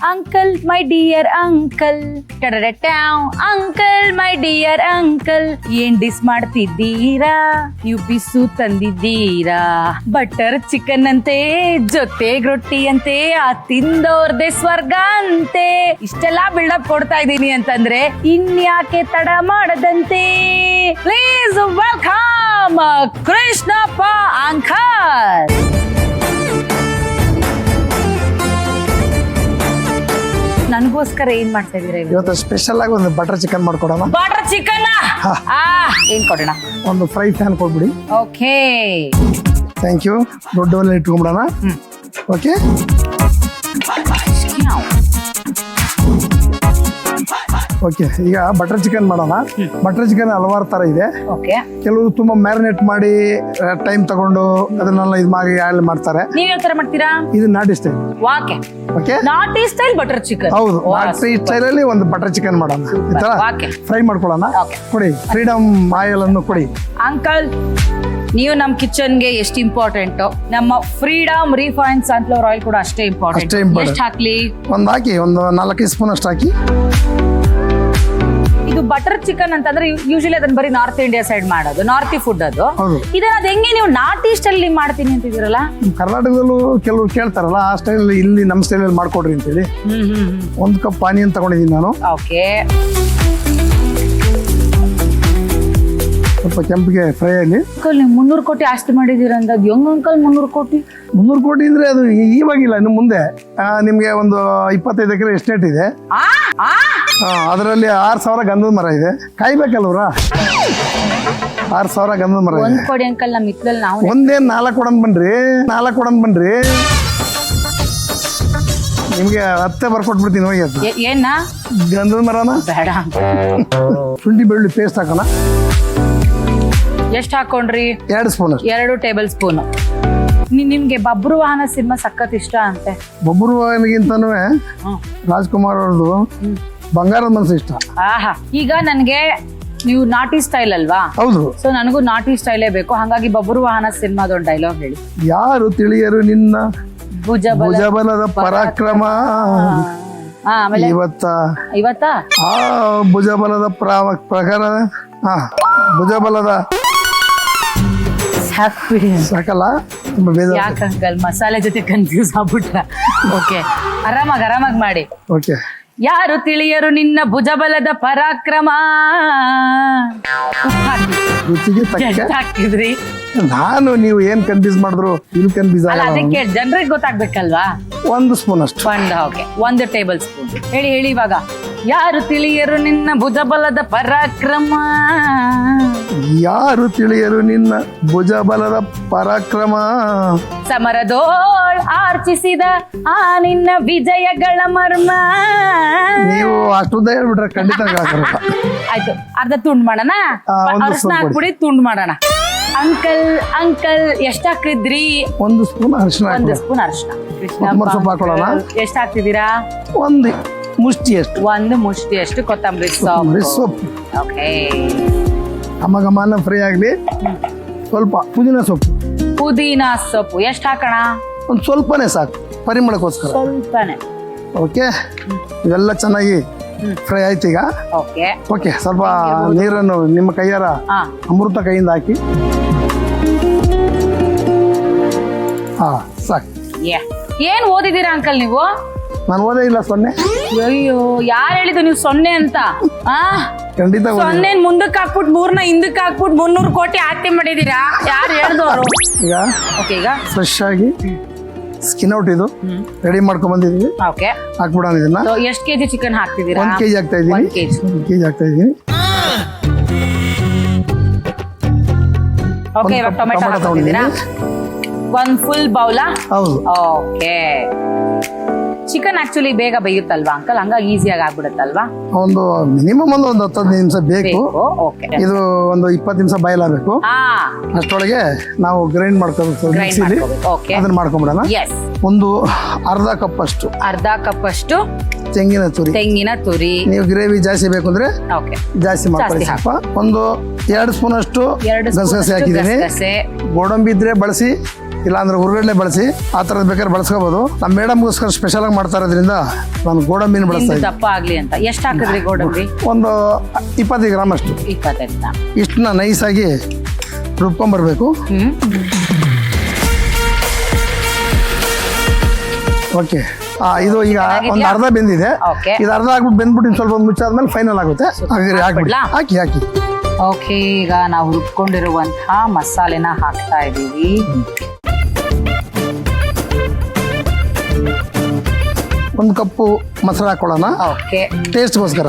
Uncle my dear uncle uncle my dear uncle ಏನ್ ಡಿಸ್ ಮಾಡ್ತಿದ್ದೀರಾ ನೀವು ಪಿಸ್ಸು ತಂದಿದ್ದೀರಾ ಬಟರ್ ಚಿಕನ್ ಅಂತೆ ಜೊತೆಗ್ ರೊಟ್ಟಿ ಅಂತೆ ಆ ತಿಂದೋರ್ದೆ ಸ್ವರ್ಗ ಅಂತೆ ಇಷ್ಟೆಲ್ಲಾ ಬಿಲ್ಡಪ್ ಕೊಡ್ತಾ ಇದೀನಿ ಅಂತಂದ್ರೆ ಇನ್ಯಾಕೆ ತಡ ಮಾಡದಂತೆ ಪ್ಲೀಸ್ ವೆಲ್ಕಮ್ ಕೃಷ್ಣಪ್ಪ ಅಂಕಲ್. ನನಗೋಸ್ಕರ ಏನ್ ಮಾಡ್ತಾ ಇದೀರಾ ಇವತ್ತು ಸ್ಪೆಷಲ್ ಆಗಿ ಒಂದು ಬಟರ್ ಚಿಕನ್ ಮಾಡ್ಕೊಡೋಣ. ಬಟರ್ ಚಿಕನ್ ಏನ್ ಕೊಡೋಣ? ಒಂದು ಫ್ರೈ ಪ್ಯಾನ್ ಕೊಡ್ಬಿಡಿ. Okay thank you. ದೊಡ್ಡ ಒಲೆ ಇಟ್ಕೊಂಡ್ಬಿಡೋಣ. ಓಕೆ ಓಕೆ ಈಗ ಬಟರ್ ಚಿಕನ್ ಮಾಡೋಣ. ಬಟರ್ ಚಿಕನ್ ಹಲವಾರು ತರ ಇದೆ. ಓಕೆ ಕೆಲವರು ತುಂಬಾ ಮ್ಯಾರಿನೇಟ್ ಮಾಡಿ ಟೈಮ್ ತಗೊಂಡು ಅದನ್ನೆಲ್ಲ ಇದು ಮಾಡಿ ಆಯಿಲ್ ಮಾಡ್ತಾರೆ. ನೀವ್ ಯಾವ ತರ ಮಾಡ್ತೀರಾ? ಇದು ನಾಟಿ ಸ್ಟೈಲ್. ವಾಕೆ ಓಕೆ ನಾಟಿ ಸ್ಟೈಲ್ ಬಟರ್ ಚಿಕನ್. ಹೌದು, ನಾಟಿ ಸ್ಟೈಲ್ ಅಲ್ಲಿ ಒಂದು ಬಟರ್ ಚಿಕನ್ ಮಾಡೋಣ. ಈ ತರ ಫ್ರೈ ಮಾಡ್ಕೊಳ್ಳೋಣ. ಕೊಡಿ, ಫ್ರೀಡಮ್ ಆಯಿಲ್ ಅನ್ನು ಕೊಡಿ. ಅಂಕಲ್, ನೀವು ನಮ್ ಕಿಚನ್ಗೆ ಎಷ್ಟು ಇಂಪಾರ್ಟೆಂಟ್, ನಮ್ಮ ಫ್ರೀಡಮ್ ರಿಫೈನ್ಡ್ ಸನ್ಫ್ಲವರ್ ಆಯಿಲ್ ಕೂಡ ಅಷ್ಟೇ ಇಂಪಾರ್ಟೆಂಟ್. ಎಷ್ಟು ಹಾಕ್ಲಿ? ಹಾಕಿ, ಒಂದು 4 ಸ್ಪೂನ್ ಅಷ್ಟು ಹಾಕಿ. ಇದು ಬಟರ್ ಚಿಕನ್ ಅಂತಂದ್ರೆ ಯೂಶಲಿ ಅದನ್ನ ಬರೀ ನಾರ್ತ್ ಇಂಡಿಯಾ ಸೈಡ್ ಮಾಡೋದು, ನಾರ್ತ್ ಫುಡ್ ಅದು. ಇದನ್ನ ಅದ್ ಹೆಂಗೆ ನೀವು ನಾಟಿ ಸ್ಟೈಲ್ ಮಾಡ್ತೀನಿ ಅಂತಿದ್ದೀರಲ್ಲ? ಕರ್ನಾಟಕದಲ್ಲೂ ಕೆಲವರು ಕೇಳ್ತಾರಲ್ಲ, ಆ ಸ್ಟೈಲ್ ಇಲ್ಲಿ ನಮ್ಮ ಸ್ಟೈಲ್ ಅಲ್ಲಿ ಮಾಡ್ಕೊಡ್ರಿ ಅಂತೇಳಿ 1 ಕಪ್ ಆನಿಯನ್ ತಗೊಂಡಿದ್ದೀನಿ ನಾನು. ಓಕೆ, ಸ್ವಲ್ಪ ಕೆಂಪಿಗೆ ಫ್ರೈ ಆಗಲಿ. ಅಂಕಲ್, ನೀವು 300 ಕೋಟಿ ಆಸ್ತಿ ಮಾಡಿದೀರ ಅಂದಾಗ ಹೆಂಗ್ ಅಂಕಲ್ 300 ಕೋಟಿ? 300 ಕೋಟಿ ಅಂದ್ರೆ ಅದು ಇವಾಗಿಲ್ಲ, ಇನ್ನು ಮುಂದೆ ನಿಮ್ಗೆ ಒಂದು 25 ಎಕರೆ ಎಸ್ಟೇಟ್ ಇದೆ. ಅದರಲ್ಲಿ 6,000 ಗಂಧದ ಮರ ಇದೆ. ಕಾಯ್ಬೇಕಲ್ವ್ರ? 6,000 ಗಂಧದ ಮರ. 1 ಕೋಟಿ ಅಂಕಲ್, ನಮ್ಮ ಇದ್ರಲ್ಲಿ ನಾವು ಒಂದೇನ್ 4 ಕೊಡನ್ ಬನ್ರಿ. ನಿಮ್ಗೆ 10 ಬರ್ಕೊಟ್ಬಿಡ್ತೀನಿ ಹೋಗಿ. ಅದು ಏನ ಗಂಧದ ಮರನ ಬೇಡ. ಶುಂಠಿ ಬೆಳ್ಳುಳ್ಳಿ ಪೇಸ್ಟ್ ಹಾಕೋಣ. ಎಷ್ಟು ಹಾಕೊಂಡ್ರಿ? 2 ಸ್ಪೂನ್. 2 table spoon. ನಿಮ್ಗೆ ಬಬ್ರು ವಾಹನ ಸಿನಿಮಾ ಸಖತ್ ಇಷ್ಟ ಅಂತೆ. ಬಬ್ರು ವಾಹನಗಿಂತನೂ ರಾಜ್ಕುಮಾರ್ ಅವ್ರದ್ದು ಬಂಗಾರದ ಮನಸ್ಸು ಇಷ್ಟ. ಆಹಾ, ಈಗ ನನ್ಗೆ ನೀವು ನಾಟಿ ಸ್ಟೈಲ್ ಅಲ್ವಾ? ಹೌದು. ಸೊ ನನಗೂ ನಾಟಿ ಸ್ಟೈಲೇ ಬೇಕು. ಹಾಗಾಗಿ ಬಬ್ರು ವಾಹನ ಸಿನಿಮಾದೊಂದು ಡೈಲಾಗ್ ಹೇಳಿ. ಯಾರು ತಿಳಿಯರು ನಿನ್ನ ಭುಜಬಲದ ಪರಾಕ್ರಮ ಆಮೇಲೆ ಇವತ್ತ ಆ ಭುಜಬಲದ ಪ್ರಕಾರ ಭುಜಬಲದ ಸಾಕಲ್ಲ. ಯಾಕೆ ಅಂಕಲ್ ಮಸಾಲೆ ಜೊತೆ ಕನ್ಫ್ಯೂಸ್ ಆಗ್ಬಿಟ್ರ? ಓಕೆ, ಆರಾಮಾಗಿ ಮಾಡಿ. ಓಕೆ. ಯಾರು ತಿಳಿಯರು ನಿನ್ನ ಭುಜಬಲದ ಪರಾಕ್ರಮ. ರುಚಿಗೆ ತಕ್ಕ ಹಾಕಿದ್ರಿ. ನಾನು ನೀವು ಏನ್ ಕನ್ಫ್ಯೂಸ್ ಮಾಡಿದ್ರು ಇಲ್ಲಿ ಕನ್ಫ್ಯೂಸ್ ಅಲ್ಲ, ಅದಕ್ಕೆ ಜನರಿಗೆ ಗೊತ್ತಾಗ್ಬೇಕಲ್ವಾ? 1 ಸ್ಪೂನ್ ಅಷ್ಟು. Okay, 1 table spoon. ಹೇಳಿ ಇವಾಗ. ಯಾರು ತಿಳಿಯರು ನಿನ್ನ ಭುಜಬಲದ ಪರಾಕ್ರಮ. ಯಾರು ತಿಳಿಯರು ನಿನ್ನ ಭುಜಬಲದ ಪರಾಕ್ರಮ. ಸಮರದೋಳ್ ಆರ್ಚಿಸಿದ ಆ ನಿನ್ನ ವಿಜಯಗಳ ಮರ್ಮ. ನೀವು ಅಷ್ಟುದ್ದ ಹೇಳ್ಬಿಟ್ರೆ ಖಂಡಿತ ಆಯ್ತು, ಅರ್ಧ ತುಂಡ್ ಮಾಡೋಣ. ಅರಶಿನ ಹಾಕ್ಬಿಡಿ, ತುಂಡ್ ಮಾಡೋಣ. ಅಂಕಲ್ ಎಷ್ಟ್ ಹಾಕಿದ್ರಿ? 1 ಸ್ಪೂನ್ ಅರಿಶಿನ. 1 ಸ್ಪೂನ್ ಅರಿಶಿನ. ಸೊಪ್ಪು ಹಾಕೊಳ್ಳೋಣ. ಎಷ್ಟ್ ಹಾಕ್ತಿದ್ದೀರಾ? 1 ಮುಷ್ಟಿ ಅಷ್ಟು. 1 ಮುಷ್ಟಿ ಅಷ್ಟು ಕೊತ್ತಂಬರಿ ಸೊಪ್ಪು. ಓಕೆ, ಘಮ ಫ್ರೈ ಆಗ್ಲಿ. ಸ್ವಲ್ಪ ಪುದೀನ ಸೊಪ್ಪು. ಎಷ್ಟ್ ಹಾಕೋಣ? ಒಂದು ಸ್ವಲ್ಪನೇ ಸಾಕು, ಪರಿಮಳಕ್ಕೋಸ್ಕರ ಸ್ವಲ್ಪನೇ. ಓಕೆ, ಇವೆಲ್ಲ ಚೆನ್ನಾಗಿ ಫ್ರೈ ಆಯ್ತು. ಈಗ ಓಕೆ, ಸ್ವಲ್ಪ ನೀರನ್ನು ನಿಮ್ಮ ಕೈಯಾರ ಅಮೃತ ಕೈಯಿಂದ ಹಾಕಿ. ಸಾಕು. ಏನ್ ಓದಿದ್ದೀರಾ ಅಂಕಲ್ ನೀವು? ನಾನು ಓದೇ ಇಲ್ಲ, 0. ಅಯ್ಯೋ, ಯಾರು ಹೇಳಿದ್ದು ನೀವು 0 ಅಂತ? ಖಂಡಿತ 0 ಮುಂದಕ್ಕೆ ಹಾಕ್ಬಿಟ್ಟು 3ನ ಹಿಂದಕ್ಕೆ ಹಾಕ್ಬಿಟ್ಟು 300 ಕೋಟಿ ಆಸ್ತಿ ಮಾಡಿದೀರಾ? ಯಾರು ಹೇಳ್ದವರು? ಈಗ ಫ್ರೆಶ್ ಆಗಿ ಸ್ಕಿನ್ ಔಟ್ ಇದು ರೆಡಿ ಮಾಡ್ಕೊಂಡ್ ಬಂದಿದೀವಿ. ಹಾಕ್ಬಿಡೋಣ ಇದನ್ನ. ಎಷ್ಟು ಕೆಜಿ ಚಿಕನ್ ಹಾಕ್ತಿದ್ದೀರಾ? 1 ಕೆಜಿ ಹಾಕ್ತಾ ಇದೀನಿ. 1 ಕೆಜಿ ಹಾಕ್ತಾ ಇದೀನಿ. ಓಕೆ, ಇವಾಗ ಟೊಮೆಟೊ ಹಾಕ್ತಿದ್ದೀರಾ? 1 ಫುಲ್ ಬೌಲಾ? ಹೌದು. ಓಕೆ. ಚಿಕನ್ ಆಕ್ಚುಲಿ ಬೇಗ ಬೇಯುತ್ತಲ್ವಾ ಅಂಕಲ್? ಹಂಗಾಗಿ ಈಸಿಯಾಗಿ ಆಗ್ಬಿಡುತ್ತಲ್ವಾ? ಒಂದು ಮಿನಿಮಮ್ ಒಂದು 10 ನಿಮಿಷ ಬೇಕು. ಇದು ಒಂದು 20 ನಿಮಿಷ ಬಾಯ್ಲ್ ಆಗಬೇಕು. ಅಷ್ಟೊಳಗೆ ನಾವು ಗ್ರೈಂಡ್ ಮಾಡ್ಕೋಬೇಕು. ಅದನ್ನ ಮಾಡ್ಕೊಂಡ್ಬಿಡೋಣ. ಒಂದು ಅರ್ಧ ಕಪ್ ಅಷ್ಟು ತೆಂಗಿನ ತುರಿ. ನೀವು ಗ್ರೇವಿ ಜಾಸ್ತಿ ಬೇಕು ಅಂದ್ರೆ ಜಾಸ್ತಿ ಮಾಡ್ಕೊಳ್ಳಿ. ಸ್ವಲ್ಪ ಒಂದು 2 ಸ್ಪೂನ್ ಅಷ್ಟು ಗಸಗಸೆ ಹಾಕಿದ್ದೀನಿ. ಗೋಡಂಬಿ ಇದ್ರೆ ಬಳಸಿ, ಇಲ್ಲಾಂದ್ರೆ ಹುರ್ಗಡ್ಲೆ ಬಳಸಿ ಆ ಥರದ್ದು ಬೇಕಾದ್ರೆ ಬಳಸ್ಕೋಬೋದು. ನಮ್ಮ ಮೇಡಮ್ಗೋಸ್ಕರ ಸ್ಪೆಷಲ್ ಆಗಿ ಮಾಡ್ತಾ ಇರೋದ್ರಿಂದ ನಾನು ಗೋಡಂಬಿನ ಬಳಸ್ತಾ ಇದ್ದೀನಿ. ದಪ್ಪ ಆಗ್ಲಿ ಅಂತ. ಎಷ್ಟು ಹಾಕಿದ್ರಿ ಗೋಡಂಬಿ? ಒಂದು 25 ಗ್ರಾಮ್ ಅಷ್ಟು. 25. ಇಷ್ಟನ್ನ ನೈಸಾಗಿ ರುಬ್ಕೊಂಬರ್ಬೇಕು. ಓಕೆ, ಇದು ಈಗ ಒಂದು ಅರ್ಧ ಬೆಂದಿದೆ. ಇದು ಅರ್ಧ ಆಗ್ಬಿಟ್ಟು ಬೆಂದ್ಬಿಟ್ಟು ಇನ್ನು ಸ್ವಲ್ಪ ಮುಚ್ಚಾದ್ಮೇಲೆ ಫೈನಲ್ ಆಗುತ್ತೆ. ಹಾಕ್ಬಿಡಿ, ಹಾಕಿ. ಓಕೆ, ಈಗ ನಾವು ರುಬ್ಕೊಂಡಿರುವಂತಹ ಮಸಾಲೆನ ಹಾಕ್ತಾ ಇದ್ದೀವಿ. ಒಂದು ಕಪ್ಪು ಮೊಸರು ಹಾಕೊಳ್ಳೋಣ. ಓಕೆ, ಟೇಸ್ಟ್ಗೋಸ್ಕರ.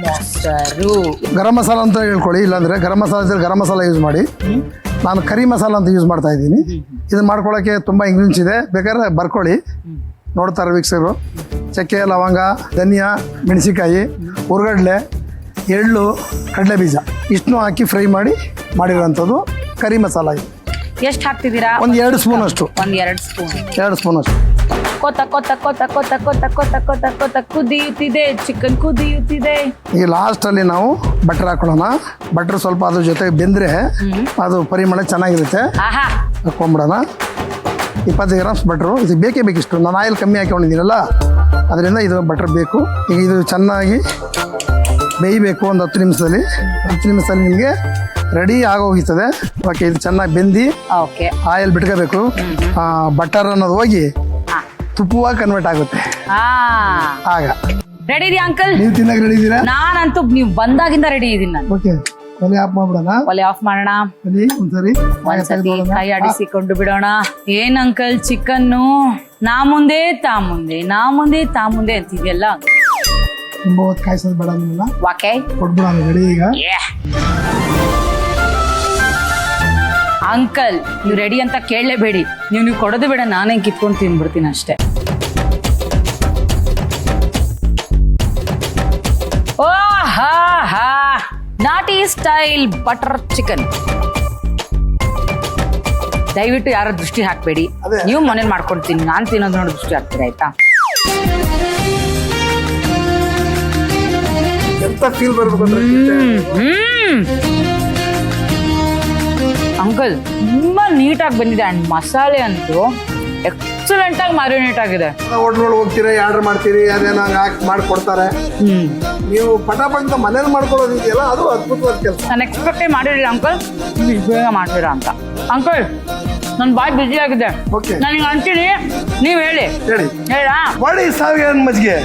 ಮೊಸರು, ಗರಂ ಮಸಾಲ ಅಂತ ಹೇಳ್ಕೊಳ್ಳಿ, ಇಲ್ಲಾಂದ್ರೆ ಗರಂ ಮಸಾಲ ಇದ್ರೆ ಗರಂ ಮಸಾಲ ಯೂಸ್ ಮಾಡಿ. ನಾನು ಕರಿ ಮಸಾಲ ಅಂತ ಯೂಸ್ ಮಾಡ್ತಾ ಇದ್ದೀನಿ. ಇದನ್ನ ಮಾಡ್ಕೊಳ್ಳೋಕೆ ತುಂಬ ಇಂಗ್ರೀಡಿಯೆಂಟ್ಸ್ ಇದೆ, ಬೇಕಾದ್ರೆ ಬರ್ಕೊಳ್ಳಿ. ನೋಡ್ತಾರೆ ವೀಕ್ಷಕರು. ಚಕ್ಕೆ, ಲವಂಗ, ಧನಿಯಾ, ಮೆಣಸಿಕಾಯಿ, ಹುರ್ಗಡ್ಲೆ, ಎಳ್ಳು, ಕಡಲೆ ಬೀಜ ಇಷ್ಟನ್ನು ಹಾಕಿ ಫ್ರೈ ಮಾಡಿರೋಂಥದ್ದು ಕರಿ ಮಸಾಲ. ಇದು ಎಷ್ಟು ಹಾಕ್ತಿದ್ದೀರಾ? ಒಂದು 2 ಸ್ಪೂನ್ ಅಷ್ಟು. 2 ಸ್ಪೂನ್ ಅಷ್ಟು. ಕೊತ್ತ ಕುದಿಯುತ್ತಿದೆ, ಚಿಕನ್ ಕುದಿಯುತ್ತಿದೆ. ಈಗ ಲಾಸ್ಟಲ್ಲಿ ನಾವು ಬಟರ್ ಹಾಕೊಳ್ಳೋಣ. ಬಟರ್ ಸ್ವಲ್ಪ ಅದ್ರ ಜೊತೆ ಬೆಂದರೆ ಅದು ಪರಿಮಳ ಚೆನ್ನಾಗಿರುತ್ತೆ. ಹಾಕೊಂಬಿಡೋಣ. 25 ಗ್ರಾಮ್ಸ್ ಬಟ್ರು. ಇದು ಬೇಕೇ ಬೇಕಿಷ್ಟು. ನಾನು ಆಯಿಲ್ ಕಮ್ಮಿ ಹಾಕೊಂಡಿದ್ದೀನಲ್ಲ, ಅದರಿಂದ ಇದು ಬಟರ್ ಬೇಕು. ಈಗ ಇದು ಚೆನ್ನಾಗಿ ಬೇಯಬೇಕು. ಒಂದು 10 ನಿಮಿಷದಲ್ಲಿ. 10 ನಿಮಿಷದಲ್ಲಿ ನಿಮಗೆ ರೆಡಿ ಆಗೋಗಿರ್ತದೆ. ಓಕೆ, ಇದು ಚೆನ್ನಾಗಿ ಬೆಂದು ಆಯಿಲ್ ಬಿಟ್ಕೋಬೇಕು. ಬಟರ್ ಅನ್ನೋದು ಹೋಗಿ ತುಪ್ಪವಾಗಿ ಕನ್ವರ್ಟ್ ಆಗುತ್ತೆ. ಆಗ ರೆಡಿ ಇದೆಯಾ ಅಂಕಲ್? ನೀವು ತಿನ್ನಕ್ಕೆ ರೆಡಿ ಇದ್ದೀರಾ? ನಾನಂತೂ ನೀವು ಬಂದಾಗಿಂದ ರೆಡಿ ಇದ್ದೀನಿ ನಾನು. ಓಕೆ, ಒಲೆ ಆಫ್ ಮಾಡ್ಬಿಡೋಣ. ಒಲೆ ಆಫ್ ಮಾಡೋಣ. ಒಂದ್ಸತಿ ಕೈ ಆಡಿಸಿಕೊಂಡು ಬಿಡೋಣ. ಏನ್ ಅಂಕಲ್, ಚಿಕನ್ನು ನಾ ಮುಂದೆ ತಾ ಮುಂದೆ ಅಂತಿದೆಯಲ್ಲ. ತುಂಬಾ ಹೊತ್ತು ಕಾಯಿಸೋದು ಬೇಡ. ನಿಮ್ಮನ್ನ ವಾಕೆ ಕೊಟ್ಬಿಡೋಣ. ರೆಡಿ ಈಗ. ಅಂಕಲ್, ನೀವು ರೆಡಿ ಅಂತ ಕೇಳಲೇಬೇಡಿ. ನೀವು ಕೊಡೋದು ಬೇಡ, ನಾನೇ ಕಿತ್ಕೊಂಡು ತಿನ್ಬಿಡ್ತೀನಿ ಅಷ್ಟೇ. ನಾಟಿ ಸ್ಟೈಲ್ ಬಟರ್ ಚಿಕನ್. ದಯವಿಟ್ಟು ಯಾರ ದೃಷ್ಟಿ ಹಾಕ್ಬೇಡಿ. ನೀವು ಮನೇಲಿ ಮಾಡ್ಕೊಡ್ತೀನಿ, ನಾನು ತಿನ್ನೋದು ನೋಡಿ ದೃಷ್ಟಿ ಹಾಕ್ತೀರಾ, ಆಯ್ತಾ? ಎಂತ ಫೀಲ್ ಬರ್ಬೇಕು ಅಂಕಲ್, ತುಂಬಾ ನೀಟಾಗಿ ಬಂದಿದೆ. ಅಂಡ್ ಮಸಾಲೆ ಅಂತೂ ಎಕ್ಸಲೆಂಟ್ ಆಗಿ ಮ್ಯಾರಿನೇಟ್ ಆಗಿದೆ. ಹೋಟ್ಲೊಳಗೆ ಹೋಗ್ತೀರಾ, ಆರ್ಡರ್ ಮಾಡ್ತೀರಿ, ಅದೇನೋ ಹಾಕಿ ಮಾಡ್ಕೊಡ್ತಾರೆ. ನೀವು ಪಟಾಪಟ ಮನೇಲಿ ಮಾಡ್ಕೊಳ್ಳೋದು ಇದೆಯಲ್ಲ, ಅದು ಅದ್ಭುತವಾದ ಕೆಲಸ. ನಾನು ಎಕ್ಸ್ಪೆಕ್ಟೇ ಮಾಡಿರಲಿಲ್ಲ ಅಂಕಲ್, ನೀವು ಬೇಗ ಮಾಡ್ತೀರಾ ಅಂತ. ಅಂಕಲ್, ನನ್ನ ಬಾಯ್ ಬಿಸಿ ಆಗಿದೆ. ನನಗೆ ಅಂತೀನಿ, ನೀವು ಹೇಳಿ. ಹೇಳ ಮಾಡಿ ಸಾವಿಗೆ ಮಜ್ಜಿಗೆ.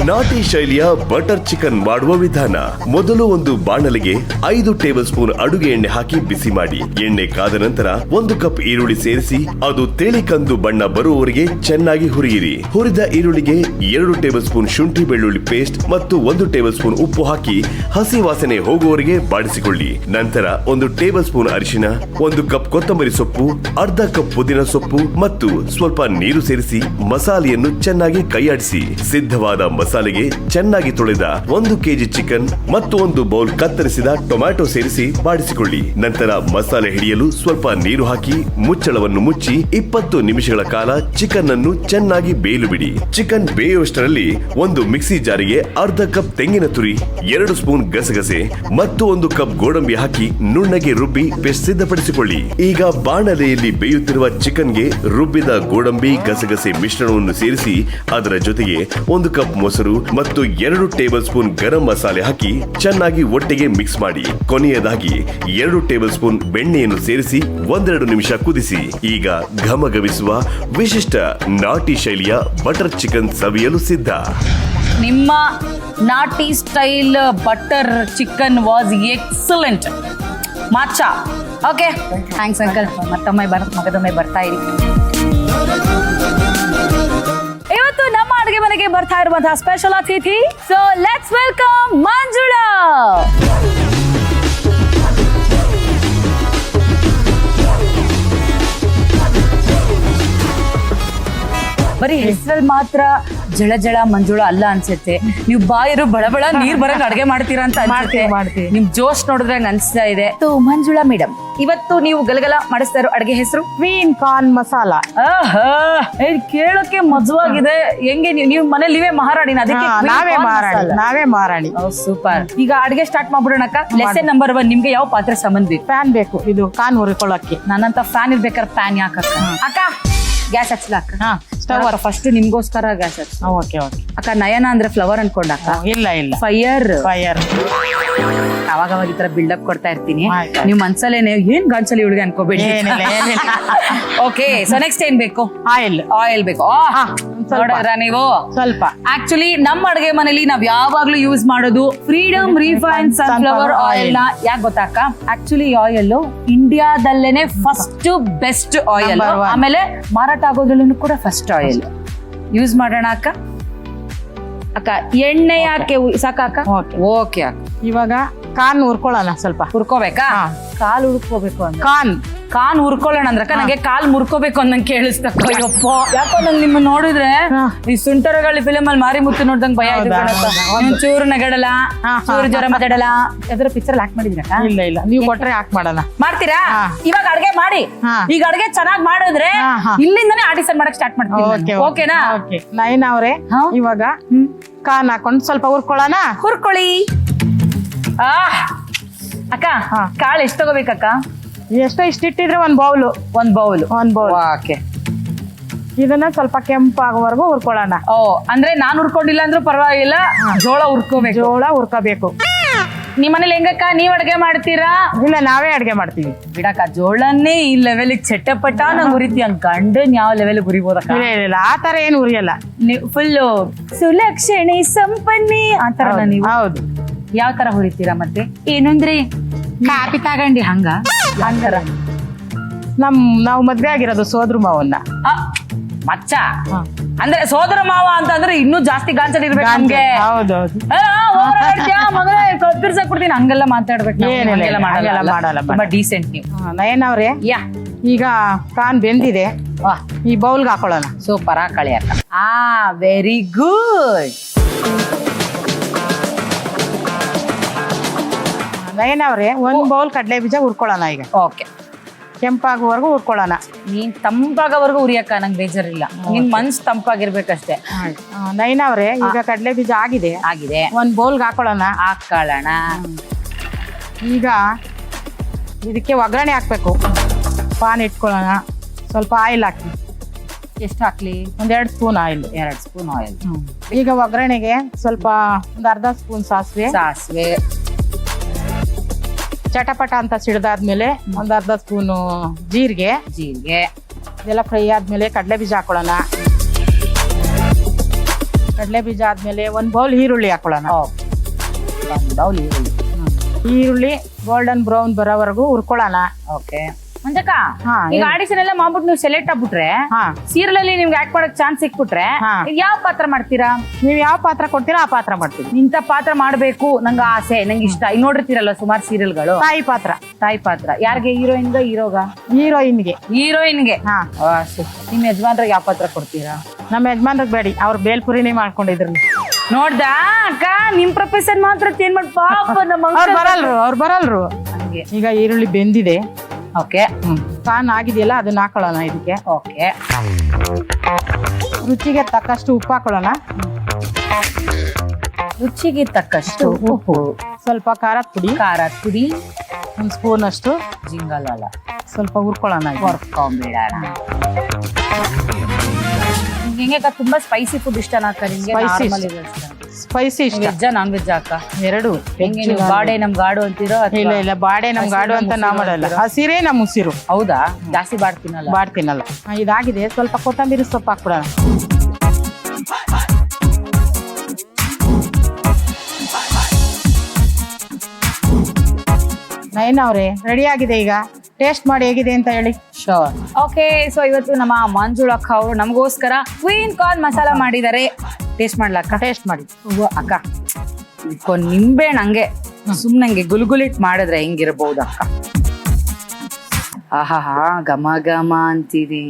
ನಾಟಿ ಶೈಲಿಯ ಬಟರ್ ಚಿಕನ್ ಮಾಡುವ ವಿಧಾನ. ಮೊದಲು ಒಂದು ಬಾಣಲೆಗೆ 5 ಟೇಬಲ್ ಸ್ಪೂನ್ ಅಡುಗೆ ಎಣ್ಣೆ ಹಾಕಿ ಬಿಸಿ ಮಾಡಿ. ಎಣ್ಣೆ ಕಾದ ನಂತರ 1 ಕಪ್ ಈರುಳ್ಳಿ ಸೇರಿಸಿ ಅದು ತಿಳಿ ಕಂದು ಬಣ್ಣ ಬರುವವರೆಗೆ ಚೆನ್ನಾಗಿ ಹುರಿಯಿರಿ. ಹುರಿದ ಈರುಳ್ಳಿಗೆ 2 ಟೇಬಲ್ ಸ್ಪೂನ್ ಶುಂಠಿ ಬೆಳ್ಳುಳ್ಳಿ ಪೇಸ್ಟ್ ಮತ್ತು 1 ಟೇಬಲ್ ಸ್ಪೂನ್ ಉಪ್ಪು ಹಾಕಿ ಹಸಿ ವಾಸನೆ ಹೋಗುವವರೆಗೆ ಬಾಡಿಸಿಕೊಳ್ಳಿ. ನಂತರ 1 ಟೇಬಲ್ ಸ್ಪೂನ್ ಅರಿಶಿನ, 1 ಕಪ್ ಕೊತ್ತಂಬರಿ ಸೊಪ್ಪು, ಅರ್ಧ ಕಪ್ ಪುದೀನ ಸೊಪ್ಪು ಮತ್ತು ಸ್ವಲ್ಪ ನೀರು ಸೇರಿಸಿ ಮಸಾಲೆಯನ್ನು ಚೆನ್ನಾಗಿ ಕೈಯಾಡಿಸಿ. ಸಿದ್ಧವಾದ ಮಸಾಲೆಗೆ ಚೆನ್ನಾಗಿ ತೊಳೆದ 1 ಕೆಜಿ ಚಿಕನ್ ಮತ್ತು 1 ಬೌಲ್ ಕತ್ತರಿಸಿದ ಟೊಮ್ಯಾಟೊ ಸೇರಿಸಿ ಬಾಡಿಸಿಕೊಳ್ಳಿ. ನಂತರ ಮಸಾಲೆ ಹಿಡಿಯಲು ಸ್ವಲ್ಪ ನೀರು ಹಾಕಿ ಮುಚ್ಚಳವನ್ನು ಮುಚ್ಚಿ 20 ನಿಮಿಷಗಳ ಕಾಲ ಚಿಕನ್ ಅನ್ನು ಚೆನ್ನಾಗಿ ಬೇಯಲು ಬಿಡಿ. ಚಿಕನ್ ಬೇಯುವಷ್ಟರಲ್ಲಿ 1 ಮಿಕ್ಸಿ ಜಾರಿಗೆ ಅರ್ಧ ಕಪ್ ತೆಂಗಿನ ತುರಿ, 2 ಸ್ಪೂನ್ ಗಸಗಸೆ ಮತ್ತು 1 ಕಪ್ ಗೋಡಂಬಿ ಹಾಕಿ ನುಣ್ಣಗೆ ರುಬ್ಬಿ ಪೇಸ್ಟ್ ಸಿದ್ಧಪಡಿಸಿಕೊಳ್ಳಿ. ಈಗ ಬಾಣಲೆಯಲ್ಲಿ ಬೇಯುತ್ತಿರುವ ಚಿಕನ್ಗೆ ರುಬ್ಬಿದ ಗೋಡಂಬಿ ಗಸಗಸೆ ಮಿಶ್ರಣವನ್ನು ಸೇರಿಸಿ ಅದರ ಜೊತೆಗೆ 1 ಕಪ್ ಮೊಸರು ಮತ್ತು 2 ಟೇಬಲ್ ಸ್ಪೂನ್ ಗರಂ ಮಸಾಲೆ ಹಾಕಿ ಚೆನ್ನಾಗಿ ಒಟ್ಟಿಗೆ ಮಿಕ್ಸ್ ಮಾಡಿ. ಕೊನೆಯದಾಗಿ 2 ಟೇಬಲ್ ಸ್ಪೂನ್ ಬೆಣ್ಣೆಯನ್ನು ಸೇರಿಸಿ 1-2 ನಿಮಿಷ ಕುದಿಸಿ. ಈಗ ಘಮಘಮಿಸುವ ವಿಶಿಷ್ಟ ನಾಟಿ ಶೈಲಿಯ ಬಟರ್ ಚಿಕನ್ ಸವಿಯಲು ಸಿದ್ಧ. ನಿಮ್ಮ ನಾಟಿ style butter chicken was excellent. ಮಾಚಾ. Okay, thanks uncle. ಮಗದೊಮ್ಮೆ ಬರ್ತಾ ಇರಿ. ಇವತ್ತು ನಮ್ಮ ಅಡುಗೆ ಮನೆಗೆ ಬರ್ತಾ ಇರುವಂತಹ ಸ್ಪೆಷಲ್ ಅತಿಥಿ. So let's welcome Manjula. ಬರೀ ಬರೀ ಹೆಸರಲ್ಲಿ ಮಾತ್ರ ಜಳ ಜಳ ಮಂಜುಳ ಅಲ್ಲ ಅನ್ಸುತ್ತೆ. ನೀವು ಬಾಯರು ಬಳಬಳ ನೀರ್ ಬರಂಗ್ ಅಡ್ಗೆ ಮಾಡ್ತೀರಾ ಅಂತ ಅನ್ಸುತ್ತೆ. ನಿಮ್ ಜೋಶ್ ನೋಡಿದ್ರೆ ಅನ್ಸ್ತಾ ಇದೆ. ಮಂಜುಳಾ ಮೇಡಮ್, ಇವತ್ತು ನೀವು ಗಲಗಲ ಮಾಡಿಸ್ತಾ ಇರೋ ಅಡ್ಗೆ ಹೆಸರು ಕ್ವೀನ್ ಕಾರ್ನ್ ಮಸಾಲಾ. ಕೇಳೋಕೆ ಮಜವಾಗಿದೆ. ಹೆಂಗೆ ನೀವು ಮನೇಲಿ ನೀವೇ ಮಹಾರಾಣಿನ? ಅದಕ್ಕೆ ನಾವೇ ಮಹಾರಾಣಿ. ಸೂಪರ್. ಈಗ ಅಡ್ಗೆ ಸ್ಟಾರ್ಟ್ ಮಾಡ್ಬಿಡೋಣಕ್ಕ. ಲೆಸನ್ ನಂಬರ್ 1, ನಿಮ್ಗೆ ಯಾವ ಪಾತ್ರೆ ಸಂಬಂಧ ಬೇಕು? ಫ್ಯಾನ್ ಬೇಕು, ಇದು ಕಾನ್ ಹುರ್ಕೊಳ್ಳೋಕೆ. ನನ್ನಂತ ಫ್ಯಾನ್ ಇರ್ಬೇಕಾದ್ರೆ ಫ್ಯಾನ್ ಯಾಕಕ್ಕ? ಅಕ್ಕ ಗ್ಯಾಸ್ ಹಚ್ಚಲ ಅಕ್ಕ. ಸ್ಟವ್ ಫಸ್ಟ್ ನಿಮ್ಗೋಸ್ಕರ ಗ್ಯಾಸ್ ಹಚ್ಚ. Okay okay. ಅಕ್ಕ ನಯನ ಅಂದ್ರೆ ಫ್ಲವರ್ ಅನ್ಕೊಂಡಕ್ಕ? ಇಲ್ಲ ಇಲ್ಲ, ಫೈರ್. ಅವಾಗ ಈ ತರ ಬಿಲ್ಡಪ್ ಕೊಡ್ತಾ ಇರ್ತೀನಿ. ನೀವು ಮನ್ಸಲ್ಲೇನೆ ಏನ್ ಗಾಂಚಲಿ ಹುಡುಗ ಅನ್ಕೋಬೇಡಿ. ಓಕೆ, ಸೊ ನೆಕ್ಸ್ಟ್ ಏನ್ ಬೇಕು? ಆಯಿಲ್ ಬೇಕು. ನೋಡಿದ್ರ ನೀವು? ಸ್ವಲ್ಪ. ಆಕ್ಚುಲಿ ನಮ್ಮ ಅಡುಗೆ ಮನೇಲಿ ನಾವ್ ಯಾವಾಗ್ಲೂ ಯೂಸ್ ಮಾಡೋದು ಫ್ರೀಡಮ್ ರಿಫೈನ್ಡ್ ಸನ್ಫ್ಲವರ್ ಆಯಿಲ್ ನ. ಯಾಕೆ ಗೊತ್ತಾಕ? ಆಕ್ಚುಲಿ ಈ ಆಯಿಲ್ ಇಂಡಿಯಾದಲ್ಲೇನೆ ಫಸ್ಟ್ ಬೆಸ್ಟ್ ಆಯಿಲ್. ಆಮೇಲೆ ಮಾರಾಟ ಆಗೋದ್ರಲ್ಲೂ ಕೂಡ ಫಸ್ಟ್ ಆಯಿಲ್ ಯೂಸ್ ಮಾಡೋಣ ಅಕ್ಕ. ಅಕ್ಕ ಎಣ್ಣೆ ಯಾಕೆ ಸಾಕಾಕ? ಓಕೆ ಅಕ್ಕ. ಇವಾಗ ಕಾನ್ ಹುರ್ಕೊಳ್ಳೋಣ. ಸ್ವಲ್ಪ ಹುರ್ಕೋಬೇಕಾ? ಕಾಲ್ ಹುರ್ಕೋಬೇಕು ಅಂದ್ರೆ ಕಾನ್ ಹುರ್ಕೊಳ್ಳೋಣ ಅಂದ್ರಕ್ಕ ನಂಗೆ ಕಾಲ್ ಮುರ್ಕೋಬೇಕು ಅಂದಂಗೆ ಕೇಳಿಸ್ತಕ್ಕ. ಅಯ್ಯಪ್ಪ, ಯಾಕೋ ನಂಗೆ ನಿಮ್ಮ ನೋಡಿದ್ರೆ ಈ ಸುಂಟರಗಾಳಿ ಫಿಲಮ್ ಅಲ್ಲಿ ಮಾರಿ ಮುತ್ತು ನೋಡ್ದಂಗ್ ಭಯ ಆಯ್ತು. ಚೂರು ನಗಡಲ್ಲ, ಚೂರು ಜ್ವರ ಮಾತಾಡಲ್ಲ. ಯಾವ್ದಾರ ಪಿಕ್ಚರ್ ಆಕ್ಟ್ ಮಾಡಿದ್ರಕ್ಕ? ಇಲ್ಲ ಇಲ್ಲ, ನೀವು ಕೊಟ್ರೆ ಹಾಕ್ ಮಾಡೋಣ. ಮಾಡ್ತೀರಾ? ಇವಾಗ ಅಡ್ಗೆ ಮಾಡಿ. ಈಗ ಅಡ್ಗೆ ಚೆನ್ನಾಗಿ ಮಾಡಿದ್ರೆ ಇಲ್ಲಿಂದಾನೇ ಆಡಿಷನ್ ಮಾಡಕ್ ಸ್ಟಾರ್ಟ್ ಮಾಡ್ತೀನಿ. ಓಕೆನಾ? ನಯನ ಅವ್ರೆ, ಇವಾಗ ಕಾನ್ ಹಾಕೊಂಡು ಸ್ವಲ್ಪ ಹುರ್ಕೊಳ್ಳೋಣ. ಹುರ್ಕೊಳ್ಳಿ. ಅಕ್ಕ ಕಾಳು ಎಷ್ಟು ತಗೋಬೇಕಕ್ಕ? ಇಷ್ಟಿಟ್ಟಿದ್ರೆ ಒಂದ್ ಬೌಲು. ಓಕೆ. ಇದನ್ನ ಸ್ವಲ್ಪ ಕೆಂಪಾಗುವವರೆಗೂ ಹುರ್ಕೊಳ್ಳೋಣ. ಅಂದ್ರೆ ನಾನ್ ಹುರ್ಕೊಂಡಿಲ್ಲ ಅಂದ್ರೂ ಪರವಾಗಿಲ್ಲ, ಜೋಳ ಹುರ್ಕೋಬೇಕು. ನಿಮ್ ಮನೇಲಿ ಹೆಂಗಕ್ಕ? ನೀವ್ ಅಡ್ಗೆ ಮಾಡ್ತೀರಾ? ಇಲ್ಲ, ನಾವೇ ಅಡ್ಗೆ ಮಾಡ್ತೀವಿ. ಬಿಡಕ್ಕ, ಜೋಳನ್ನೇ ಈ ಲೆವೆಲ್ ಚಟ್ಟಪಟ್ಟ ನಂಗೆ ಉರಿತಿ ಅನ್ಕಂಡು ಯಾವ ಲೆವೆಲ್ ಉರಿಬೋದಕ್ಕ? ಇಲ್ಲ, ಆ ತರ ಏನು ಉರಿಯಲ್ಲ. ಫುಲ್ ಸುಲಕ್ಷಣೆ ಸಂಪನ್ನಿ ಆತರ ನೀವು? ಹೌದು. ಯಾವ ತರ ಹುರಿತೀರಾ? ಮತ್ತೆ ಏನಂದ್ರೆ ಕಾಪಿ ತಗಂಡಿ ಹಂಗಾರ? ನಾವು ಮದ್ವೆ ಆಗಿರೋದು ಸೋದ್ರ ಮಾವನ್ನ. ಮಚ್ಚ ಅಂದ್ರೆ ಸೋದರ ಮಾವ ಅಂತಂದ್ರೆ ಇನ್ನೂ ಜಾಸ್ತಿ ಗಾಂಚಲಿ ಇರ್ಬೇಕು ನಮ್ಗೆ. ಹೌದೌದು. ಮಗನೇ ಕಬ್ಬಿರ್ಸಕ್ ಬಿಡ್ತೀನಿ. ಹಂಗೆಲ್ಲ ಮಾತಾಡ್ಬೇಕು. ಮಾಡಲ್ಲ. ತುಂಬಾ ಡೀಸೆಂಟ್ ನೀವು. ನಯನ ಅವ್ರೆ, ಈಗ ಕಾನ್ ಬೆಂದಿದೆ, ಈ ಬೌಲ್ಗೆ ಹಾಕೊಳ್ಳೋಣ. ಸೂಪರ್, ಹಾಕಳಿ ಅಕ್ಕ. Very good. ನಯನ ಅವ್ರೆ, ಒಂದ್ ಬೌಲ್ ಕಡಲೆ ಬೀಜ ಹುರ್ಕೊಳ್ಳೋಣ. ಈಗ ಓಕೆ. ಕೆಂಪಾಗುವವರೆಗೂ ಹುರ್ಕೊಳ್ಳೋಣ. ನೀನ್ ತಂಪಾಗವರೆಗೂ ಉರಿಯಕ್ಕ ನಂಗೆ ಬೇಜಾರಿಲ್ಲ. ನಿನ್ ಮನ್ಸ್ ತಂಪಾಗಿರ್ಬೇಕಷ್ಟೇ. ನಯನ ಅವ್ರೆ, ಈಗ ಕಡಲೆ ಬೀಜ ಆಗಿದೆ. ಒಂದ್ ಬೌಲ್ಗೆ ಹಾಕೊಳ್ಳೋಣ. ಈಗ ಇದಕ್ಕೆ ಒಗ್ಗರಣೆ ಹಾಕ್ಬೇಕು. ಪಾನ್ ಇಟ್ಕೊಳ್ಳೋಣ. ಸ್ವಲ್ಪ ಆಯಿಲ್ ಹಾಕಿ. ಎಷ್ಟು ಹಾಕ್ಲಿ? 2 ಸ್ಪೂನ್ ಆಯಿಲ್. 2 spoon oil. ಈಗ ಒಗ್ಗರಣೆಗೆ ಸ್ವಲ್ಪ ಒಂದು ಅರ್ಧ ಸ್ಪೂನ್ ಸಾಸಿವೆ. ಚಟಪಟ ಅಂತ ಸಿಡ್ದಾದ್ಮೇಲೆ ಒಂದ್ ಅರ್ಧ ಸ್ಪೂನು ಜೀರಿಗೆ. ಇದೆಲ್ಲ ಫ್ರೈ ಆದ್ಮೇಲೆ ಕಡಲೆ ಬೀಜ ಹಾಕೊಳ್ಳೋಣ. ಕಡಲೆ ಬೀಜ ಆದ್ಮೇಲೆ ಒಂದ್ ಬೌಲ್ ಈರುಳ್ಳಿ ಹಾಕೊಳ್ಳೋಣ. ಈರುಳ್ಳಿ ಗೋಲ್ಡನ್ ಬ್ರೌನ್ ಬರೋವರೆಗೂ ಹುರ್ಕೊಳ್ಳೋಣ. ಓಕೆ. ಮಂಜಕ್ಕ, ಈಗ ಆಡಿಷನ್ ಎಲ್ಲ ಮಾಡ್ಬಿಟ್ಟು ನೀವು ಸೆಲೆಕ್ಟ್ ಆಗ್ಬಿಟ್ರೆ, ಸೀರಿಯಲ್ ಅಲ್ಲಿ ನಿಮ್ಗೆ ಆಕ್ಟ್ ಮಾಡಕ್ ಚಾನ್ಸ್ ಸಿಕ್ಬಿಟ್ರೆ ಯಾವ ಪಾತ್ರ ಮಾಡ್ತೀರಾ? ನೀವ್ ಯಾವ ಪಾತ್ರ ಕೊಡ್ತೀರಾ ಆ ಪಾತ್ರ ಮಾಡ್ತೀವಿ. ಇಂಥ ಪಾತ್ರ ಮಾಡ್ಬೇಕು ನಂಗೆ ಆಸೆ, ನಂಗೆ ಇಷ್ಟ. ಈಗ ನೋಡಿರ್ತೀರಲ್ಲ ಸುಮಾರು ಸೀರಿಯಲ್ಗಳು. ತಾಯಿ ಪಾತ್ರ ಯಾರಿಗೆ? ಹೀರೋಯಿನ್ಗೆ. ನಿಮ್ ಯಜಮಾನ್ರಿಗೆ ಯಾವ ಪಾತ್ರ ಕೊಡ್ತೀರಾ? ನಮ್ಮ ಯಜಮಾನ್ರಿಗೆ ಬೇಡಿ, ಅವ್ರು ಬೇಲ್ಪುರಿನೇ ಮಾಡ್ಕೊಂಡಿದ್ರು. ನೋಡ್ದ ಅಕ್ಕ, ನಿಮ್ ಪ್ರೊಫೆಸರ್ ಮಾತ್ರ ಚೇಂಜ್ ಮಾಡಿ ಪಾಪ ಅವ್ರು ಬರಲ್ರು. ಈಗ ಈರುಳ್ಳಿ ಬೆಂದಿದೆ. ಓಕೆ. ಕಾನ್ ಆಗಿದೆಯಲ್ಲ, ಅದನ್ನ ಹಾಕೊಳ್ಳೋಣ ಇದಕ್ಕೆ. ಓಕೆ. ರುಚಿಗೆ ತಕ್ಕಷ್ಟು ಉಪ್ಪು ಹಾಕೊಳ್ಳೋಣ. ರುಚಿಗೆ ತಕ್ಕಷ್ಟು ಉಪ್ಪು. ಸ್ವಲ್ಪ ಖಾರದ ಪುಡಿ. 1 ಸ್ಪೂನ್ ಅಷ್ಟು ಜಿಂಗಲ್ ಅಲ್ಲ. ಸ್ವಲ್ಪ ಹುರ್ಕೊಳ್ಳೋಣ. ಹುರ್ಕೊಂಡ್ಬಿಡೋಣ. ಹೆಂಗೆ ತುಂಬಾ ಸ್ಪೈಸಿ ಫುಡ್ ಇಷ್ಟನಾ ಅಕ್ಕ ನಿಮ್ಗೆ? ಸ್ಪೈಸಿ ಇಷ್ಟ. ವೆಜ್ಜಾ ನಾನ್ ವೆಜ್ ಅಕ್ಕ? ಎರಡು. ಬಾಡೆ ನಮ್ ಗಾಡು ಅಂತೀರೋ? ಇಲ್ಲ, ಬಾಡೆ ನಮ್ ಗಾಡು ಅಂತ ನಾ ಮಾಡಲ್ಲ. ಹಸಿರೇ ನಮ್ ಉಸಿರು. ಹೌದಾ? ಜಾಸ್ತಿ ಬಾಡ್ತೀನಲ್ಲ. ಇದಾಗಿದೆ, ಸ್ವಲ್ಪ ಕೊತ್ತಂಬರಿ ಸೊಪ್ಪು ಹಾಕ್ಬಿಡೋಣ. ನಯನ ಅವ್ರೆ, ರೆಡಿ ಆಗಿದೆ. ಈಗ ಟೇಸ್ಟ್ ಮಾಡಿ ಹೇಗಿದೆ ಅಂತ ಹೇಳಿ. ಶೋರ್. ಓಕೆ. ಸೊ ಇವತ್ತು ನಮ್ಮ ಮಂಜುಳಾ ಅಕ್ಕ ಅವರು ನಮಗೋಸ್ಕರ ಕ್ವೀನ್ ಕಾರ್ನ್ ಮಸಾಲ ಮಾಡಿದ್ದಾರೆ. ಟೇಸ್ಟ್ ಮಾಡ್ಲಕ್ಕ? ಟೇಸ್ಟ್ ಮಾಡಿ. ಅಕ್ಕ, ನಿಂಬೆ ನಂಗೆ ಸುಮ್ನಂಗೆ ಗುಲ್ಗುಲಿಟ್ ಮಾಡಿದ್ರೆ ಹೆಂಗಿರ್ಬಹುದು ಅಕ್ಕ? ಘಮ ಘಮ ಅಂತೀರಿ.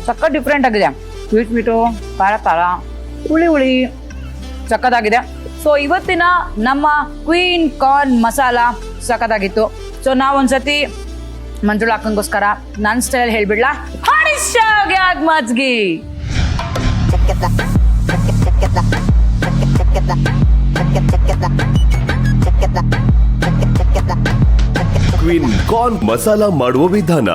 ಸಕ್ಕ ಡಿಫ್ರೆಂಟ್ ಆಗಿದೆ. ಸ್ವೀಟು ಖಾರ ಹುಳಿ ಸಕ್ಕದಾಗಿದೆ. ಸೊ ಇವತ್ತಿನ ನಮ್ಮ ಕ್ವೀನ್ ಕಾರ್ನ್ ಮಸಾಲ ಸಕ್ಕದಾಗಿತ್ತು. ಸೊ ನಾವೊಂದ್ಸತಿ ಮಂಜುಳಾ ಅಕ್ಕಂಗೋಸ್ಕರ ನನ್ನ ಸ್ಟೈಲ್ ಹೇಳ್ಬಿಡ್ಲಾ? ಮಜ್ಗಿ ಕ್ವೀನ್ ಕಾರ್ನ್ ಮಸಾಲ ಮಾಡುವ ವಿಧಾನ.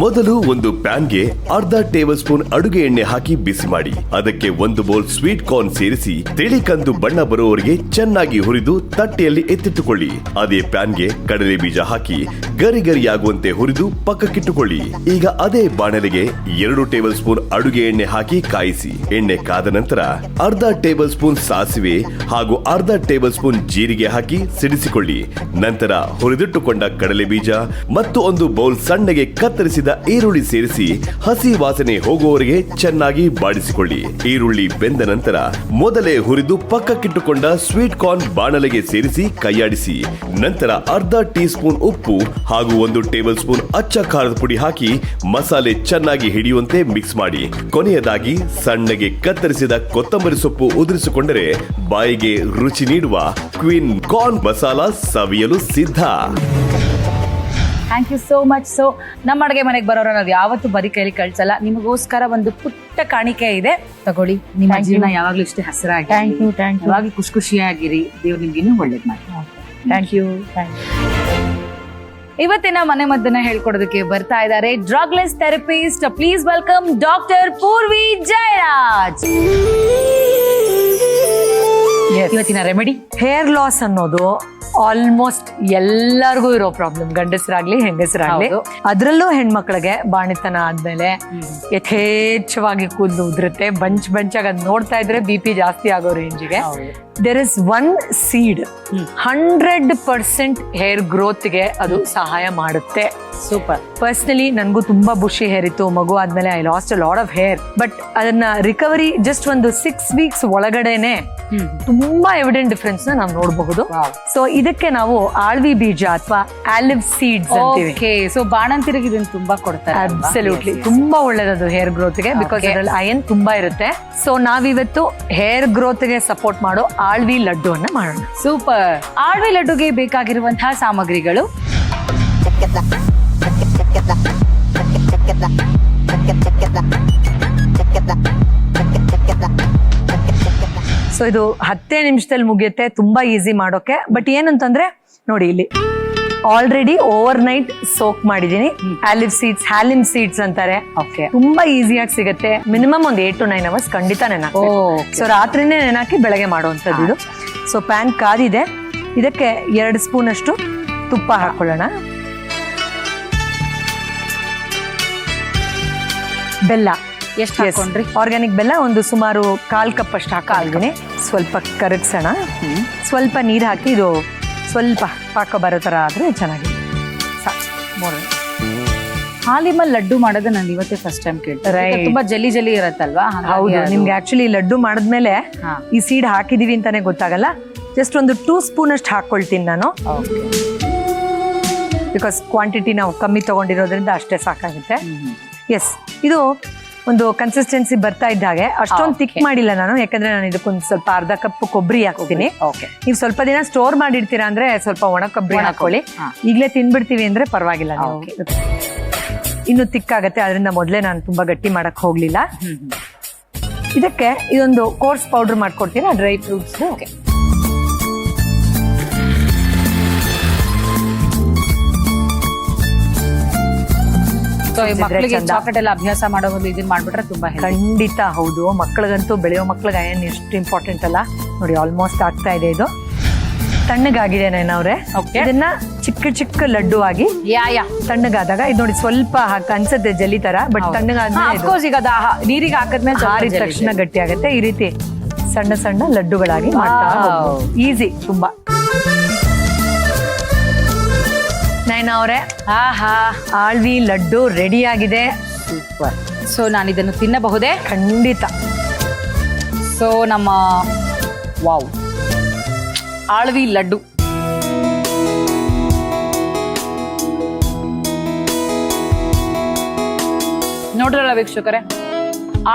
ಮೊದಲು ಒಂದು ಪ್ಯಾನ್ಗೆ ಅರ್ಧ ಟೇಬಲ್ ಸ್ಪೂನ್ ಅಡುಗೆ ಎಣ್ಣೆ ಹಾಕಿ ಬಿಸಿ ಮಾಡಿ ಅದಕ್ಕೆ 1 ಬೌಲ್ ಸ್ವೀಟ್ ಕಾರ್ನ್ ಸೇರಿಸಿ ತಿಳಿ ಕಂದು ಬಣ್ಣ ಬರುವವರೆಗೆ ಚೆನ್ನಾಗಿ ಹುರಿದು ತಟ್ಟೆಯಲ್ಲಿ ಎತ್ತಿಟ್ಟುಕೊಳ್ಳಿ. ಅದೇ ಪ್ಯಾನ್ಗೆ ಕಡಲೆ ಬೀಜ ಹಾಕಿ ಗರಿಗರಿಯಾಗುವಂತೆ ಹುರಿದು ಪಕ್ಕಕ್ಕಿಟ್ಟುಕೊಳ್ಳಿ. ಈಗ ಅದೇ ಬಾಣಲೆಗೆ 2 ಟೇಬಲ್ ಸ್ಪೂನ್ ಅಡುಗೆ ಎಣ್ಣೆ ಹಾಕಿ ಕಾಯಿಸಿ. ಎಣ್ಣೆ ಕಾದ ನಂತರ ಅರ್ಧ ಟೇಬಲ್ ಸ್ಪೂನ್ ಸಾಸಿವೆ ಹಾಗೂ ಅರ್ಧ ಟೇಬಲ್ ಸ್ಪೂನ್ ಜೀರಿಗೆ ಹಾಕಿ ಸಿಡಿಸಿಕೊಳ್ಳಿ. ನಂತರ ಹುರಿದಿಟ್ಟುಕೊಂಡ ಕಡಲೆ ಬೀಜ ಮತ್ತು 1 ಬೌಲ್ ಸಣ್ಣಗೆ ಕತ್ತರಿಸಿದ ಈರುಳ್ಳಿ ಸೇರಿಸಿ ಹಸಿ ವಾಸನೆ ಹೋಗುವವರೆಗೆ ಚೆನ್ನಾಗಿ ಬಾಡಿಸಿಕೊಳ್ಳಿ. ಈರುಳ್ಳಿ ಬೆಂದ ನಂತರ ಮೊದಲೇ ಹುರಿದು ಪಕ್ಕಕ್ಕಿಟ್ಟುಕೊಂಡ ಸ್ವೀಟ್ ಕಾರ್ನ್ ಬಾಣಲೆಗೆ ಸೇರಿಸಿ ಕೈಯಾಡಿಸಿ. ನಂತರ ಅರ್ಧ ಟೀ ಸ್ಪೂನ್ ಉಪ್ಪು ಹಾಗೂ 1 ಟೇಬಲ್ ಸ್ಪೂನ್ ಅಚ್ಚ ಖಾರದ ಪುಡಿ ಹಾಕಿ ಮಸಾಲೆ ಚೆನ್ನಾಗಿ ಹಿಡಿಯುವಂತೆ ಮಿಕ್ಸ್ ಮಾಡಿ. ಕೊನೆಯದಾಗಿ ಸಣ್ಣಗೆ ಕತ್ತರಿಸಿದ ಕೊತ್ತಂಬರಿ ಸೊಪ್ಪು ಉದುರಿಸಿಕೊಂಡರೆ ಬಾಯಿಗೆ ರುಚಿ ನೀಡುವ ಕ್ವೀನ್ ಕಾರ್ನ್ ಮಸಾಲ ಸವಿಯಲು ಸಿದ್ಧ. Thank you so much. So ನಮ್ಮ ಅಡುಗೆ ಮನೆಗೆ ಬರೋರ ನಾವು ಯಾವತ್ತೂ ಬರೀ ಕೈಲಿ ಕಳ್ಸಲ್ಲ. ನಿಮಗೋಸ್ಕರ ಒಂದು ಪುಟ್ಟ ಕಾಣಿಕೆ ಇದೆ, ತಗೊಳ್ಳಿ. ನಿಮ್ಮ ಜೀವನ ಯಾವಾಗ್ಲೂ ಇಷ್ಟೇ ಹಸಿರಾಗಿ, ಯಾವಾಗ್ಲೂ ಖುಷಿಯಾಗಿರಿ. ದೇವ್ರು ನಿಮ್ಗೆ ಇನ್ನೂ ಒಳ್ಳೇದ್ ಮಾಡಿ. Thank you. ಇವತ್ತಿನ ಮನೆ ಮದ್ದನ್ನ ಹೇಳ್ಕೊಡೋದಕ್ಕೆ ಬರ್ತಾ ಇದ್ದಾರೆ drugless therapist. Please welcome doctor Poorvi Jayaraj. ಇವತ್ತಿನ ರೆಮಿಡಿ ಹೇರ್ ಲಾಸ್ ಅನ್ನೋದು ಆಲ್ಮೋಸ್ಟ್ ಎಲ್ಲರಿಗೂ ಇರೋ ಪ್ರಾಬ್ಲಮ್, ಗಂಡಸರಾಗ್ಲಿ ಹೆಂಗಸರಾಗ್ಲಿ. ಅದ್ರಲ್ಲೂ ಹೆಣ್ಮಕ್ಳಿಗೆ ಬಾಣಿತನ ಆದ್ಮೇಲೆ ಯಥೇಚ್ಛವಾಗಿ ಕೂದಲು ಉದುರುತ್ತೆ, ಬಂಚಾಗಿ ಅದ್ ನೋಡ್ತಾ ಇದ್ರೆ BP ಜಾಸ್ತಿ ಆಗೋ ರೇಂಜಿಗೆ. There is one seed 100% hair ಗ್ರೋತ್ಗೆ ಅದು ಸಹಾಯ ಮಾಡುತ್ತೆ. ಸೂಪರ್. ಪರ್ಸನಲಿ ನನಗೂ ತುಂಬಾ ಬುಷಿ ಹೇರ್ ಇತ್ತು. ಮಗು ಆದ್ಮೇಲೆ I lost a lot of hair. But ಅದನ್ನ ರಿಕವರಿ ಜಸ್ಟ್ ಒಂದು 6 ವೀಕ್ಸ್ ಒಳಗಡೆನೆ ತುಂಬಾ ಎವಿಡೆಂಟ್ ಡಿಫ್ರೆನ್ಸ್ ನ ನಾವು ನೋಡಬಹುದು. ಸೊ ಇದಕ್ಕೆ ನಾವು ಆಳ್ವಿ ಬೀಜ ಅಥವಾ ಆಲಿವ್ ಸೀಡ್ಸ್ ಅಂತೀವಿ. ಸೊ ಬಾಣಂತಿರಿಗೆ ಇದನ್ನ ತುಂಬಾ ಕೊಡ್ತಾರೆ. ಅಬ್ಸಲ್ಯೂಟ್ಲಿ ತುಂಬಾ ಒಳ್ಳೇದದು ಹೇರ್ ಗ್ರೋತ್ ಗೆ, ಬಿಕಾಸ್ ಅದರಲ್ಲಿ ಅಯನ್ ತುಂಬಾ ಇರುತ್ತೆ. ಸೊ ನಾವಿವತ್ತು ಹೇರ್ ಗ್ರೋತ್ ಗೆ ಸಪೋರ್ಟ್ ಮಾಡೋ ಆಳ್ವಿ ಲಡ್ಡು ಅನ್ನ ಮಾಡೋಣ. ಸೂಪರ್. ಆಳ್ವಿ ಲಡ್ಡುಗೆ ಬೇಕಾಗಿರುವಂತಹ ಸಾಮಗ್ರಿಗಳು: ಸೊ ಇದು 10 ನಿಮಿಷದಲ್ಲಿ ಮುಗಿಯುತ್ತೆ, ತುಂಬಾ ಈಸಿ ಮಾಡೋಕೆ. ಬಟ್ ಏನಂತಂದ್ರೆ ನೋಡಿ, ಇಲ್ಲಿ ಆಲ್ರೆಡಿ ಓವರ್ ನೈಟ್ ಸೋಕ್ ಮಾಡಿದೀನಿ. ಆಲಿವ್ ಸೀಡ್ಸ್, ಹ್ಯಾಲಿಮ್ ಸೀಡ್ಸ್ ಅಂತಾರೆ. ತುಂಬಾ ಈಸಿಯಾಗಿ ಸಿಗುತ್ತೆ. ಮಿನಿಮಮ್ ಒಂದು 8 to 9 ಅವರ್ಸ್ ಖಂಡಿತ ನೆನಾಕಿ. ಸೊ ರಾತ್ರಿನೇ ನೆನಾಕಿ ಬೆಳಗ್ಗೆ ಮಾಡುವಂಥದ್ದು ಇದು. ಸೊ ಪ್ಯಾನ್ ಕಾದಿದೆ, ಇದಕ್ಕೆ 2 ಸ್ಪೂನ್ ಅಷ್ಟು ತುಪ್ಪ ಹಾಕೊಳ್ಳೋಣ. ಬೆಲ್ಲ ಎಷ್ಟು ಹಾಕೊಂಡ್ರಿ? ಆರ್ಗ್ಯಾನಿಕ್ ಬೆಲ್ಲ ಒಂದು ಸುಮಾರು 1/4 ಕಪ್ ಅಷ್ಟು ಹಾಕಿದ್ದೀನಿ. ಸ್ವಲ್ಪ ಕರಗಿಸೋಣ. ಸ್ವಲ್ಪ ನೀರು ಹಾಕಿ ಇದು ಸ್ವಲ್ಪ ಪಾಕ ಬರೋ ತರ ಆದ್ರೆ ಚೆನ್ನಾಗಿ ಸಾಕು. ಹಾಲಿಮಲ್ಲಿ ಲಡ್ಡು ಮಾಡೋದು ನಾನು ಇವತ್ತೇ ಫಸ್ಟ್ ಟೈಮ್ ಕೇಳ್ತಾರೆ. ತುಂಬಾ ಜಲ್ಲಿ ಇರತ್ತಲ್ವಾ? ಹೌದು. ನಿಮ್ಗೆ ಆಕ್ಚುಲಿ ಲಡ್ಡು ಮಾಡಿದ್ಮೇಲೆ ಈ ಸೀಡ್ ಹಾಕಿದೀವಿ ಅಂತಾನೆ ಗೊತ್ತಾಗಲ್ಲ. ಜಸ್ಟ್ ಒಂದು 2 ಸ್ಪೂನ್ ಅಷ್ಟು ಹಾಕೊಳ್ತೀನಿ ನಾನು, ಬಿಕಾಸ್ ಕ್ವಾಂಟಿಟಿ ನಾವು ಕಮ್ಮಿ ತಗೊಂಡಿರೋದ್ರಿಂದ ಅಷ್ಟೇ ಸಾಕಾಗುತ್ತೆ. ಎಸ್, ಇದು ಒಂದು ಕನ್ಸಿಸ್ಟೆನ್ಸಿ ಬರ್ತಾ ಇದ್ದ ಹಾಗೆ. ಅಷ್ಟೊಂದು ತಿಕ್ ಮಾಡಿಲ್ಲ ನಾನು, ಯಾಕಂದ್ರೆ ನಾನು ಇದಕ್ಕೊಂದು ಸ್ವಲ್ಪ ಅರ್ಧ ಕಪ್ ಕೊಬ್ಬರಿ ಹಾಕ್ತೀನಿ. ನೀವು ಸ್ವಲ್ಪ ದಿನ ಸ್ಟೋರ್ ಮಾಡಿರ್ತೀರಾ ಅಂದ್ರೆ ಸ್ವಲ್ಪ ಒಣ ಕೊಬ್ಬರಿ ಹಾಕೊಳ್ಳಿ. ಈಗಲೇ ತಿನ್ಬಿಡ್ತೀವಿ ಅಂದ್ರೆ ಪರವಾಗಿಲ್ಲ. ಇನ್ನು ತಿಕ್ಕಾಗತ್ತೆ, ಅದರಿಂದ ಮೊದಲೇ ನಾನು ತುಂಬಾ ಗಟ್ಟಿ ಮಾಡಕ್ ಹೋಗ್ಲಿಲ್ಲ. ಇದಕ್ಕೆ ಇದೊಂದು ಕೋರ್ಸ್ ಪೌಡರ್ ಮಾಡ್ಕೊಡ್ತೀರಾ, ಡ್ರೈ ಫ್ರೂಟ್ಸ್. ಮಕ್ಕಳಿಗೆ ಚಾಕ್ಲೇಟ್ ಎಲ್ಲ ಅಭ್ಯಾಸ ಮಾಡೋ ಬದಲು ಇದನ್ನ ಮಾಡ್ಬಿಟ್ರೆ ತುಂಬಾ ಖಂಡಿತ. ಹೌದು, ಮಕ್ಕಳಿಗಂತೂ ಬೆಳೆಯೋ ಮಕ್ಳಿಗೆ ಅಯನ್ ಎಷ್ಟು ಇಂಪಾರ್ಟೆಂಟ್ ಅಲ್ಲ. ನೋಡಿ, ಆಲ್ಮೋಸ್ಟ್ ಆಗ್ತಾ ಇದೆ. ಇದು ತಣ್ಣಗಾಗಿದೆ ನೈನವ್ರೆ. ಇದನ್ನ ಚಿಕ್ಕ ಲಡ್ಡು ಆಗಿ ತಣ್ಣಗಾದಾಗ ಇದು ನೋಡಿ ಸ್ವಲ್ಪ ಅನ್ಸುತ್ತೆ ಜಲ್ಲಿ ತರ, ಬಟ್ ತಣ್ಣಗಾದ್ಮೇಲೆ ನೀರಿಗೆ ಹಾಕಿದ್ಮೇಲೆ ಹಾರಿದ ತಕ್ಷಣ ಗಟ್ಟಿ ಆಗುತ್ತೆ. ಈ ರೀತಿ ಸಣ್ಣ ಲಡ್ಡುಗಳಾಗಿ ಮಾಡ್ತಾ ಈಸಿ ತುಂಬಾ. ನೈನವ್ರೆ, ಆಳ್ವಿ ಲಡ್ಡು ರೆಡಿ ಆಗಿದೆ. ಸೂಪರ್. ಸೊ ನಾನು ಇದನ್ನು ತಿನ್ನಬಹುದೇ? ಖಂಡಿತ. ಸೊ ನಮ್ಮ ವಾವ್ ಆಳ್ವಿ ಲಡ್ಡು ನೋಡ್ರಲ್ಲ ವೀಕ್ಷಕರೇ,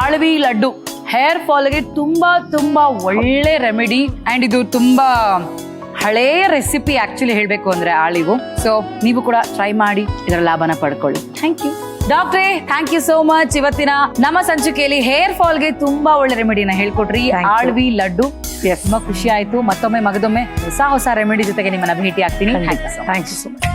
ಆಳ್ವಿ ಲಡ್ಡು ಹೇರ್ ಫಾಲ್ಗೆ ತುಂಬಾ ತುಂಬಾ ಒಳ್ಳೆ ರೆಮಿಡಿ ಅಂಡ್ ಇದು ತುಂಬಾ ಹಳೆಯ ರೆಸಿಪಿ ಆಕ್ಚುಲಿ ಹೇಳ್ಬೇಕು ಅಂದ್ರೆ ಆಳಿವು. ಸೊ ನೀವು ಕೂಡ ಟ್ರೈ ಮಾಡಿ ಇದರ ಲಾಭನ ಪಡ್ಕೊಳ್ಳಿ. ಥ್ಯಾಂಕ್ ಯು ಡಾಕ್ಟ್ರೇ, ಥ್ಯಾಂಕ್ ಯು ಸೋ ಮಚ್. ಇವತ್ತಿನ ನಮ್ಮ ಸಂಚಿಕೆಯಲ್ಲಿ ಹೇರ್ ಫಾಲ್ಗೆ ತುಂಬಾ ಒಳ್ಳೆ ರೆಮಿಡಿನ ಹೇಳ್ಕೊಟ್ರಿ. ಆಳ್ವಿ ಲಡ್ಡು ತುಂಬಾ ಖುಷಿ ಆಯ್ತು. ಮತ್ತೊಮ್ಮೆ ಮಗದೊಮ್ಮೆ ಹೊಸ ರೆಮಿಡಿ ಜೊತೆಗೆ ನಿಮ್ಮನ್ನ ಭೇಟಿ ಆಗ್ತೀನಿ. Thank you so much.